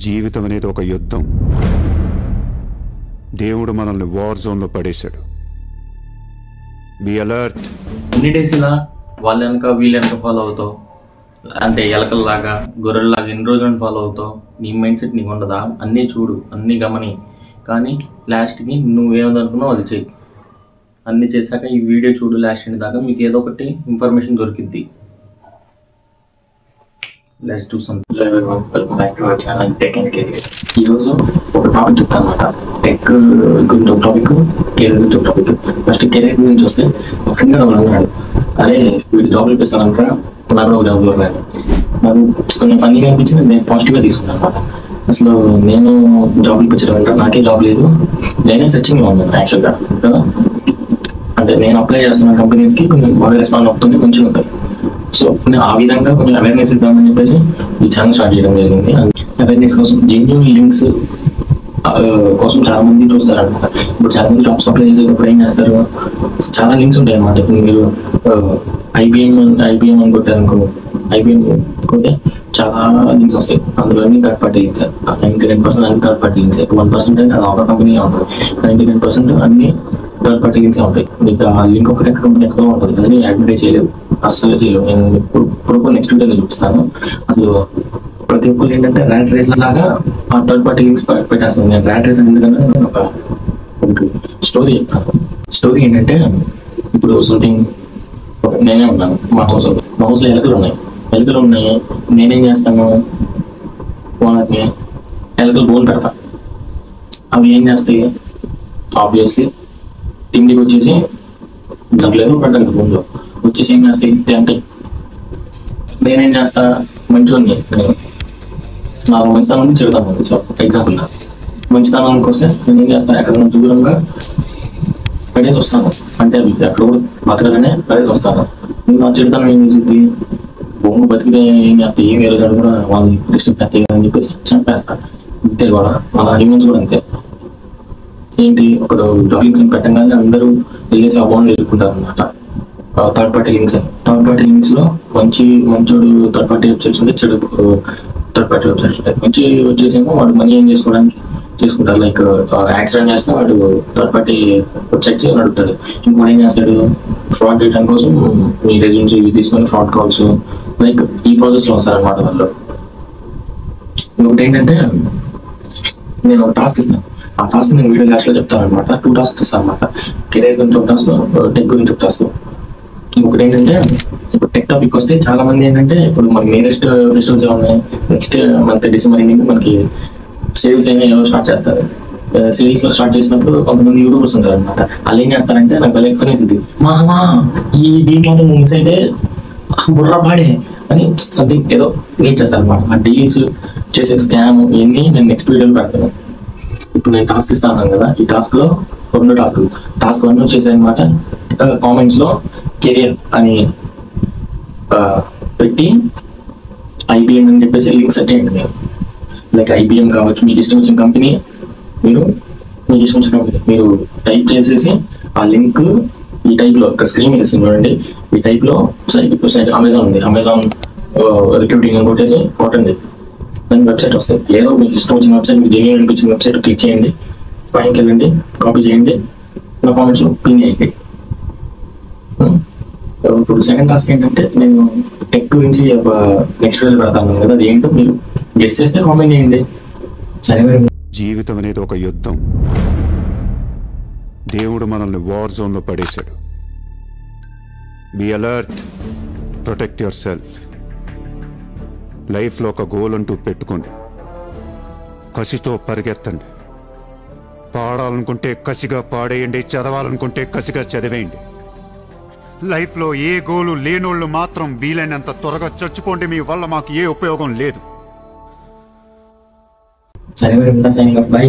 జీవితం అనేది ఒక యుద్ధం. దేవుడు మనల్ని వార్ జోన్లో పడేశాడు. Be alert. ఎన్ని డేస్ ఇలా వాళ్ళ వెనక వీళ్ళ వెనక ఫాలో అవుతావు? అంటే ఎలకల్లాగా గొర్రెల్లాగా ఎన్ని రోజులను ఫాలో అవుతావు? నీ మైండ్ సెట్ నీకు ఉండదా? అన్నీ చూడు, అన్నీ గమని, కానీ లాస్ట్కి నువ్వేమనుకున్నావు అది చెయ్యి. అన్నీ చేశాక ఈ వీడియో చూడు లాస్ట్ ఎండ్ దాకా, మీకు ఏదో ఒకటి ఇన్ఫర్మేషన్ దొరికిద్ది. Let's do something. Hello everyone, welcome back to our channel tech and career. ఈరోజు ఒక టాపిక్ చెప్తాను అనమాట. టెక్ గురించి ఒక టాపిక్, కెరీర్ గురించి ఒక టాపిక్. ఫస్ట్ కెరీర్ గురించి వస్తే, మా ఫ్రెండ్ ఒకడు అన్నాడు, అరే వీడు జాబ్ ఇప్పిస్తానంటారా, నాకు ఒక జాబ్లో ఉన్నాడు. నాకు కొంచెం ఫన్నీగా అనిపించింది, నేను పాజిటివ్గా తీసుకున్నాను అనమాట. అసలు నేను జాబ్ ఇప్పించడం అంటే నాకే జాబ్ లేదు, నేనే సెర్చింగ్లో ఉన్నాను యాక్చువల్గా కదా. అంటే నేను అప్లై చేస్తున్న కంపెనీస్కి కొంచెం బాగా రెస్పాండ్ అవుతుంది, మంచిగా ఉంటాయి. సో నేను ఆ విధంగా కొంచెం అవేర్నెస్ ఇద్దామని చెప్పేసి ఈ ఛానల్ స్టార్ట్ చేయడం జరిగింది. అవేర్నెస్ కోసం, జెన్యూన్ లింక్స్ కోసం చాలా మంది చూస్తారనమాట. ఇప్పుడు చాలా మంది జాబ్స్ అప్లై చేసేటప్పుడు ఏం చేస్తారు, చాలా లింక్స్ ఉంటాయి అనమాట. ఇప్పుడు మీరు ఐబిఎం అని కొట్టారనుకో, ఐబిఎం కొట్టే చాలా లింక్స్ వస్తాయి. అందులో అన్ని థర్డ్ పార్టీ లింక్స్. 99% అన్ని థర్డ్ పార్టీ లింక్స్. 1% అంటే అది ఒక కంపెనీ ఉంటుంది. 99% అన్ని థర్డ్ పార్టీ లింక్స్ ఉంటాయి. మీకు ఆ లింక్ ఒకటి ఎక్కడో ఉంటుంది, అది అడ్వర్టైజ్ చేయలేదు, అస్సలు చేయలేదు. నేను ఇప్పుడు నెక్స్ట్ వీడియోలో చూపిస్తాను. అసలు ప్రతి ఒక్కరు ఏంటంటే ర్యాట్ రేస్ లాగా ఆ థర్డ్ పార్టీ లింక్స్ పెట్టేస్తాను. నేను ర్యాట్ రేస్ ఎందుకంటే ఒక స్టోరీ చెప్తాను. స్టోరీ ఏంటంటే, ఇప్పుడు సంథింగ్ నేనే ఉన్నాను మా హౌస్లో ఎలుకలు ఉన్నాయి. నేనేం చేస్తాను, వాళ్ళకి ఎలుకలు బోన్ పెడతా. అవి ఏం చేస్తాయి, ఆబ్వియస్లీ తిండికి వచ్చేసి దబ్బలేదు పెట్టండి, బోన్లో వచ్చేసి ఏం చేస్తాయి, తింటాయి. నేనేం చేస్తా, మంచిగా నాకు మంచితనం చెడుతాను. సో ఎగ్జాంపుల్గా మంచితనానికి వస్తే నేను ఏం చేస్తాను, ఎక్కడైనా దూరంగా పడేసి వస్తాను. అంటే అవి ఎక్కడ కూడా బతకాలనే పడేసి వస్తాను. నా చెడుతనం ఏం చేసింది, బొమ్మ బతికితే ఏం చేస్తాయి, ఏం వేరే కూడా వాళ్ళు డిస్టర్బ్ చేస్తాయి అని చెప్పేసి చంపేస్తాను. అంతే కూడా మన హ్యూమన్స్ కూడా అంతే. ఏంటి, ఒక జాబ్ లింక్స్ పెట్టగానే అందరూ వెళ్ళేసి ఆ బాండ్ వెళ్ళుకుంటారు అనమాట. థర్డ్ పార్టీ లింక్స్ లో మంచోడు థర్డ్ పార్టీ వెబ్సైట్స్ ఉంటాయి, చెడు థర్డ్ పార్టీ వెబ్సైట్స్ ఉంటాయి. మంచి వచ్చేసేమో వాడు మనీ ఏం చేసుకుంటారు. లైక్ యాక్సిడెంట్ చేస్తే వాడు థర్డ్ పార్టీ వెబ్సైట్స్ నడుపుతాడు. ఇంకోటి ఏం చేస్తాడు, ఫ్రాడ్ చేయడం కోసం మీ రెజ్యూమ్స్ ఇవి తీసుకొని ఫ్రాడ్ కాల్స్, లైక్ ఈ ప్రాసెస్ లో వస్తారనమాట వాళ్ళు. ఇంకొకటి ఏంటంటే, నేను ఒక టాస్క్ ఇస్తాను. ఆ టాస్క్ నేను వీడియో లాస్ట్లో చెప్తాను అనమాట. 2 టాస్క్ ఇస్తాను అనమాట. కెరీర్ గురించి ఒక టాస్క్, టెక్ గురించి ఒక టాస్క్. ఇంకొకటి ఏంటంటే, ఇప్పుడు టెక్ టాపిక్ వస్తే చాలా మంది ఏంటంటే, ఇప్పుడు మనకి నియరెస్ట్ ఫెస్టివల్స్ ఉన్నాయి. నెక్స్ట్ మంత్ డిసెంబర్ ఎండింగ్ మనకి సేల్స్ ఏమో స్టార్ట్ చేస్తారు. సేల్స్ లో స్టార్ట్ చేసినప్పుడు కొంతమంది యూట్యూబర్స్ ఉంటారు అనమాట. వాళ్ళు ఏం చేస్తారంటే, నాకు భలే ఎక్స్పీరియన్స్ ఇది, మా ఈ డీల్ మాత్రం మిస్ అయితే బుర్ర పాడే అని సంథింగ్ ఏదో క్రియేట్ చేస్తారు అనమాట. ఆ డీల్స్ చేసే స్కామ్ ఇవన్నీ నేను నెక్స్ట్ వీడియోలో పెడతాను. ఇప్పుడు నేను టాస్క్ ఇస్తాను కదా, ఈ టాస్క్ లో 2 టాస్క్లు. టాస్క్ 1 వచ్చేసి అనమాట, కామెంట్స్ లో కెరియర్ అని పెట్టి ఐబిఎం అని చెప్పేసి లింక్ సెట్ చేయండి. మీరు లైక్ ఐబిఎం కావచ్చు, మీకు ఇష్టం వచ్చిన కంపెనీ, మీరు టైప్ చేసేసి ఆ లింక్ ఈ టైప్ లో, ఒక స్క్రీన్ మీద చూడండి, ఈ టైప్ లో ఇప్పుడు సైట్ అమెజాన్ ఉంది, అమెజాన్ రిక్రూటింగ్ అని కొట్టండి. దాని వెబ్సైట్ వస్తాయి. ఏదో మీకు ఇష్టం వచ్చిన వెబ్సైట్, మీకు జెన్యూన్ అనిపించిన వెబ్సైట్ క్లిక్ చేయండి, పైకి వెళ్ళండి, కాపీ చేయండి, నా కామెంట్స్ లో పిన్ చేయండి. ఇప్పుడు సెకండ్ టాస్క్ ఏంటంటే, నేను టెక్ గురించి ఒక నెక్స్ట్ వీడియో పెడతాను కదా, అది ఏంటో మీరు గెస్ చేస్తే కామెంట్ చేయండి. సరే, జీవితం అనేది ఒక యుద్ధం. దేవుడు మనల్ని వార్ జోన్లో పడేశాడు. Be alert, protect your self. లైఫ్లో ఒక గోల్ అంటూ పెట్టుకోండి, కసితో పరిగెత్తండి. పాడాలనుకుంటే కసిగా పాడేయండి, చదవాలనుకుంటే కసిగా చదివేయండి. లైఫ్లో ఏ గోలు లేనోళ్ళు మాత్రం వీలైనంత త్వరగా చచ్చిపోండి, మీ వల్ల మాకు ఏ ఉపయోగం లేదు. సరే, సైనింగ్ ఆఫ్, బై.